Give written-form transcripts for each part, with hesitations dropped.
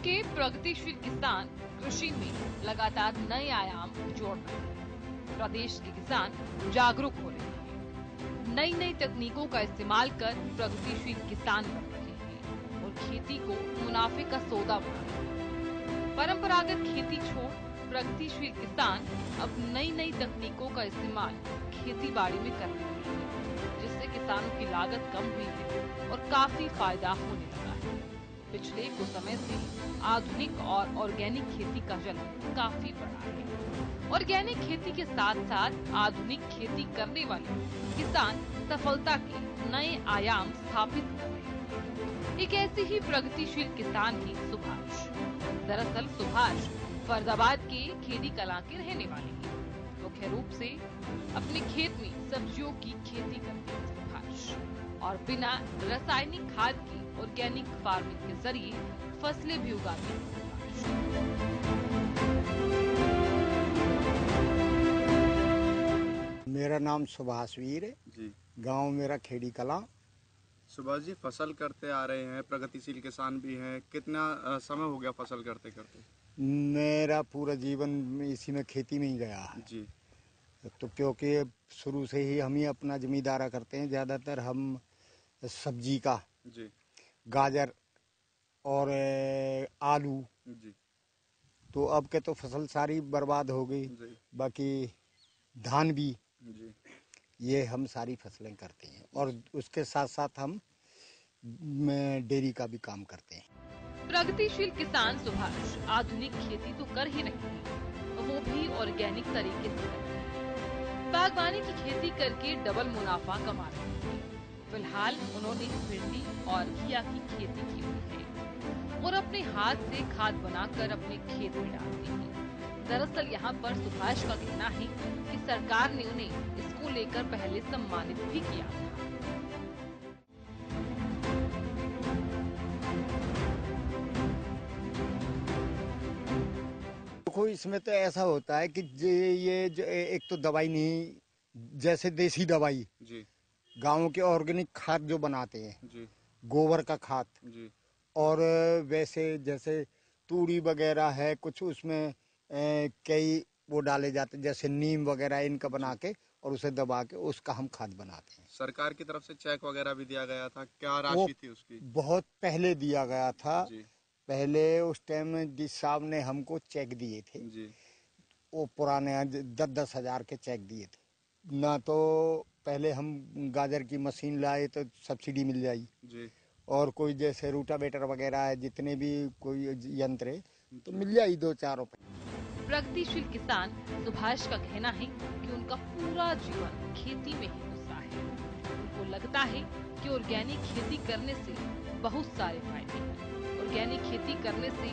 के प्रगतिशील किसान कृषि में लगातार नए आयाम जोड़ रहे हैं। प्रदेश के किसान जागरूक हो रहे हैं, नई नई तकनीकों का इस्तेमाल कर प्रगतिशील किसान बन रहे हैं और खेती को मुनाफे का सौदा बना रहे हैं। परंपरागत खेती छोड़ प्रगतिशील किसान अब नई नई तकनीकों का इस्तेमाल खेती बाड़ी में कर रहे हैं, जिससे किसानों की लागत कम हुई है और काफी फायदा होने लगा है। पिछले कुछ समय से आधुनिक और ऑर्गेनिक खेती का चलन काफी बढ़ा है। ऑर्गेनिक खेती के साथ साथ आधुनिक खेती करने वाले किसान सफलता के नए आयाम स्थापित कर रहे हैं। एक ऐसे ही प्रगतिशील किसान ही सुभाष। दरअसल सुभाष फरीदाबाद के खेड़ी कलां के रहने वाले हैं। मुख्य रूप से अपने खेत में सब्जियों की खेती करते हैं सुभाष और बिना रासायनिक खाद की ऑर्गेनिक फार्मिंग के जरिए फसलें भी उगाते हैं सुभाष। मेरा नाम सुभाष वीर है जी। गांव मेरा खेड़ी कलां। सुभाष जी, फसल करते आ रहे हैं, प्रगतिशील किसान भी हैं। कितना समय हो गया फसल करते करते? मेरा पूरा जीवन इसी में खेती में ही गया है। जी। तो क्योंकि शुरू से ही हम ही अपना जमींदारा करते हैं, ज़्यादातर हम सब्जी का जी। गाजर और आलू। जी। तो अब के तो फसल सारी बर्बाद हो गई, बाकी धान भी। जी। ये हम सारी फसलें करते हैं और उसके साथ साथ हम डेयरी का भी काम करते हैं। प्रगतिशील किसान सुभाष आधुनिक खेती तो कर ही रहे हैं, वो भी ऑर्गेनिक तरीके से कर रहे हैं। बागवानी की खेती करके डबल मुनाफा कमा रहे हैं। फिलहाल उन्होंने भिंडी और घिया की खेती की हुई है और अपने हाथ से खाद बनाकर अपने खेत में डालते हैं। दरअसल यहाँ पर सुभाष का कहना है कि सरकार ने उन्हें इसको लेकर पहले सम्मानित भी किया था। देखो, इसमें तो ऐसा होता है कि ये एक तो दवाई नहीं, जैसे देसी दवाई जी। गाँव के ऑर्गेनिक खाद जो बनाते हैं जी। गोबर का खाद जी। और वैसे जैसे तूड़ी वगैरह है कुछ उसमें कई वो डाले जाते जैसे नीम वगैरह इनका बना के और उसे दबा के उसका हम खाद बनाते हैं। सरकार की तरफ से चेक वगैरह भी दिया गया था, क्या राशि थी उसकी? बहुत पहले दिया गया था। जी। पहले उस टाइम जिस साहब ने हमको चेक दिए थे जी। वो पुराने 10-10 हजार के चेक दिए थे ना। तो पहले हम गाजर की मशीन लाए तो सब्सिडी मिल जाई। जी। और कोई जैसे रूटावेटर वगैरह है जितने भी कोई यंत्र है तो मिल जाए 2-4 रुपए। प्रगतिशील किसान सुभाष का कहना है कि उनका पूरा जीवन खेती में ही गुजरा है। उनको लगता है कि ऑर्गेनिक खेती करने से बहुत सारे फायदे हैं। ऑर्गेनिक खेती करने से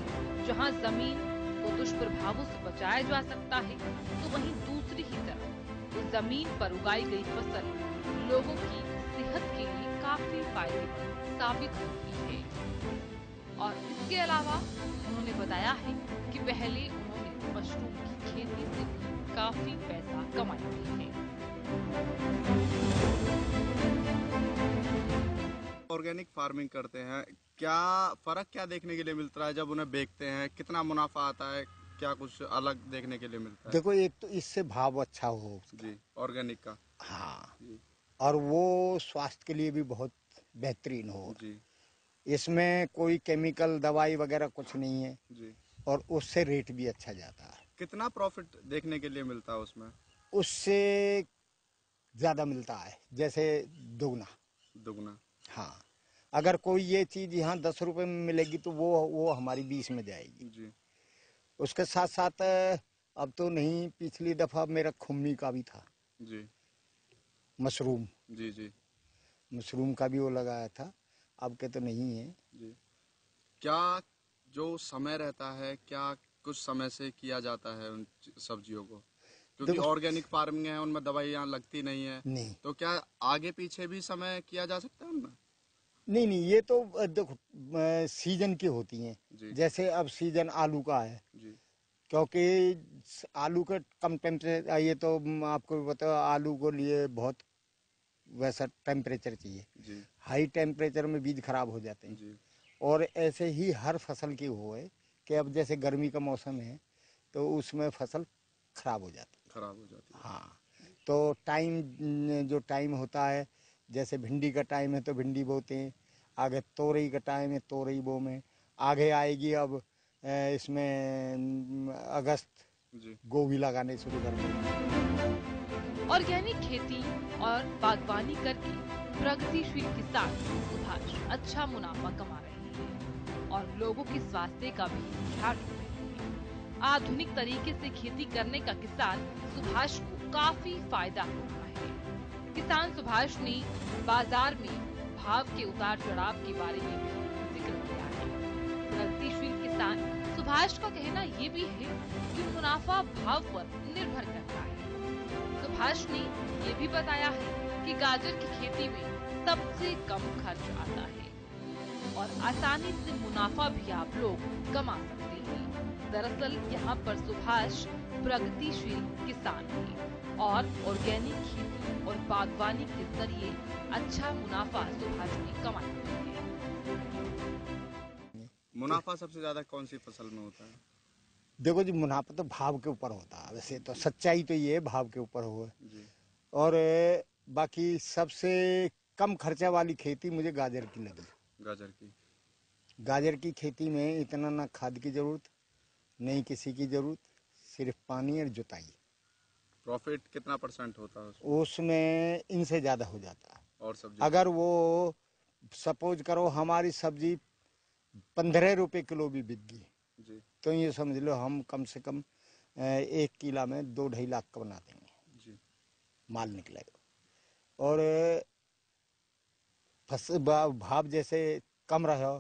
जहां जमीन को दुष्प्रभावों से बचाया जा सकता है, तो वहीं दूसरी ही तरफ उस जमीन पर उगाई गई फसल लोगों की सेहत के लिए काफी फायदेमंद साबित होती है। और इसके अलावा उन्होंने बताया है कि पहले उन्होंने मशरूम की खेती से भी काफी पैसा कमाया है। ऑर्गेनिक फार्मिंग करते हैं, क्या फर्क क्या देखने के लिए मिलता है जब उन्हें बेचते हैं? कितना मुनाफा आता है? क्या कुछ अलग देखने के लिए मिलता है? देखो, एक तो इससे भाव अच्छा हो उसका। जी, ऑर्गेनिक का। हाँ जी। और वो स्वास्थ्य के लिए भी बहुत बेहतरीन हो। जी। इसमें कोई केमिकल दवाई वगैरह कुछ नहीं है जी। और उससे रेट भी अच्छा जाता है। कितना प्रॉफिट देखने के लिए मिलता है उसमें? उससे ज़्यादा मिलता है, जैसे दुगना। दुगना। हाँ, अगर कोई ये चीज़ यहाँ 10 रुपए में मिलेगी तो वो हमारी 20 में जाएगी। जी। उसके साथ साथ अब तो नहीं, पिछली दफ़ा मेरा खुम्मी का भी था। जी। मशरूम। जी। जी। मशरूम का भी वो लगाया था, अब के तो नहीं है। जी। क्या जो समय रहता है, क्या कुछ समय से किया जाता है उन सब्जियों को? क्योंकि देखो, ऑर्गेनिक फार्मिंग है, उनमें दवाइयाँ लगती नहीं है। नहीं तो क्या आगे पीछे भी समय किया जा सकता है उनमें? नहीं नहीं, ये तो देखो सीजन की होती हैं। जी। जैसे अब सीजन आलू का है, जी। क्योंकि आलू का कम टेम्परेचर, ये तो आपको बताओ आलू को लिए बहुत वैसा टेम्परेचर चाहिए। जी। हाई टेम्परेचर में बीज खराब हो जाते हैं। जी। और ऐसे ही हर फसल की हो है कि अब जैसे गर्मी का मौसम है तो उसमें फसल खराब हो जाती है। खराब हो जाती है। हाँ, तो जो टाइम होता है, जैसे भिंडी का टाइम है तो भिंडी बोते हैं, आगे तोरई का टाइम है तोरई बो में, आगे आएगी अब इसमें अगस्त जी। गोभी लगाने शुरू कर देंगे। ऑर्गेनिक खेती और बागवानी करके प्रगतिशील किसान सुभाष अच्छा मुनाफा कमा रहे हैं और लोगों के स्वास्थ्य का भी ख्याल रख रहे हैं। आधुनिक तरीके से खेती करने का किसान सुभाष को काफी फायदा हो रहा है। किसान सुभाष ने बाजार में भाव के उतार चढ़ाव के बारे में भी जिक्र किया है। प्रगतिशील किसान सुभाष का कहना ये भी है कि मुनाफा भाव पर निर्भर करता है। सुभाष ने ये भी बताया है कि गाजर की खेती में सबसे कम खर्च आता है और आसानी से मुनाफा भी आप लोग कमा सकते हैं। दरअसल यहाँ पर सुभाष प्रगतिशील किसान है और ऑर्गेनिक खेती और बागवानी के जरिए अच्छा मुनाफा सुभाष ने कमाया है। मुनाफा सबसे ज्यादा कौन सी फसल में होता है? देखो जी, मुनाफा तो भाव के ऊपर होता है, वैसे तो सच्चाई तो ये है भाव के ऊपर हो। जी। और बाकी सबसे कम खर्चा वाली खेती मुझे गाजर की लगी। गाजर की खेती में इतना ना खाद की जरूरत, नहीं किसी की जरूरत, सिर्फ पानी और जुताई। प्रॉफिट कितना % होता है उसमें इनसे ज्यादा हो जाता है। और सब्जी अगर वो सपोज करो हमारी सब्जी 15 रुपए किलो भी बिक गई जी। तो ये समझ लो हम कम से कम 1 किला में 2-2.5 लाख का बना देंगे जी। माल निकलेगा। और भाव जैसे कम रहा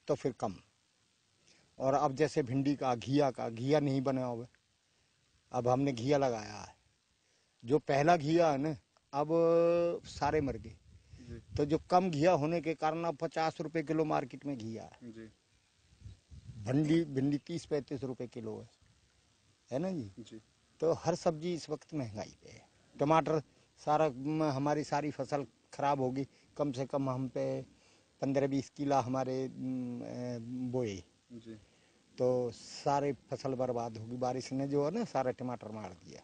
तो फिर कम। और अब जैसे भिंडी का घिया नहीं बना हुआ, अब हमने घिया लगाया है, जो पहला घिया है ना अब सारे मर गए, तो जो कम घिया होने के कारण अब 50 रुपए किलो मार्केट में घिया है जी। भिंडी 30-35 रुपए किलो है ना जी। तो हर सब्जी इस वक्त महंगाई पे है। टमाटर हमारी सारी फसल खराब होगी, कम से कम हम पे 15-20 किला हमारे बोए जी। तो सारे फसल बर्बाद होगी। बारिश ने जो है ना सारा टमाटर मार दिया।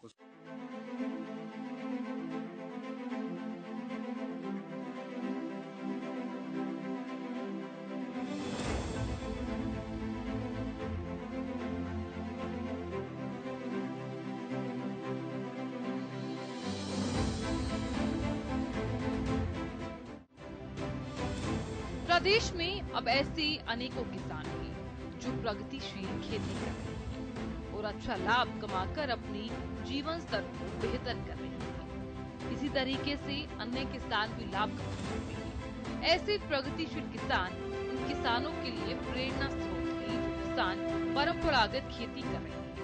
प्रदेश में अब ऐसे अनेकों किसान हैं जो प्रगतिशील खेती कर रहे हैं और अच्छा लाभ कमाकर अपने जीवन स्तर को बेहतर कर रहे हैं। इसी तरीके से अन्य किसान भी लाभ कमा सकते हैं। ऐसे प्रगतिशील किसान उन किसानों के लिए प्रेरणा स्रोत है जो किसान परंपरागत खेती कर रहे हैं,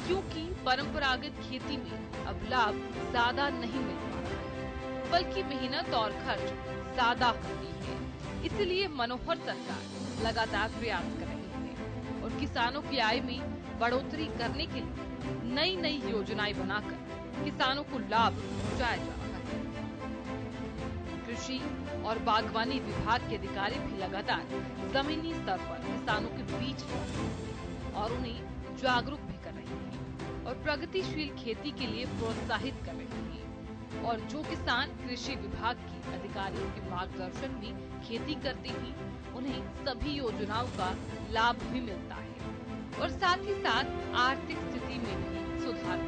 क्योंकि परंपरागत खेती में अब लाभ ज्यादा नहीं मिल पा रहा है, बल्कि मेहनत और खर्च ज्यादा होती है। इसलिए मनोहर सरकार लगातार प्रयास कर रही है और किसानों की आय में बढ़ोतरी करने के लिए नई नई योजनाएं बनाकर किसानों को लाभ पहुंचाया जा रहा है। कृषि और बागवानी विभाग के अधिकारी भी लगातार जमीनी स्तर पर किसानों के बीच जा रहे हैं और उन्हें जागरूक भी कर रहे हैं और प्रगतिशील खेती के लिए प्रोत्साहित कर रहे हैं। और जो किसान कृषि विभाग के अधिकारियों के मार्गदर्शन में खेती करते हैं उन्हें सभी योजनाओं का लाभ भी मिलता है और साथ ही साथ आर्थिक स्थिति में भी सुधार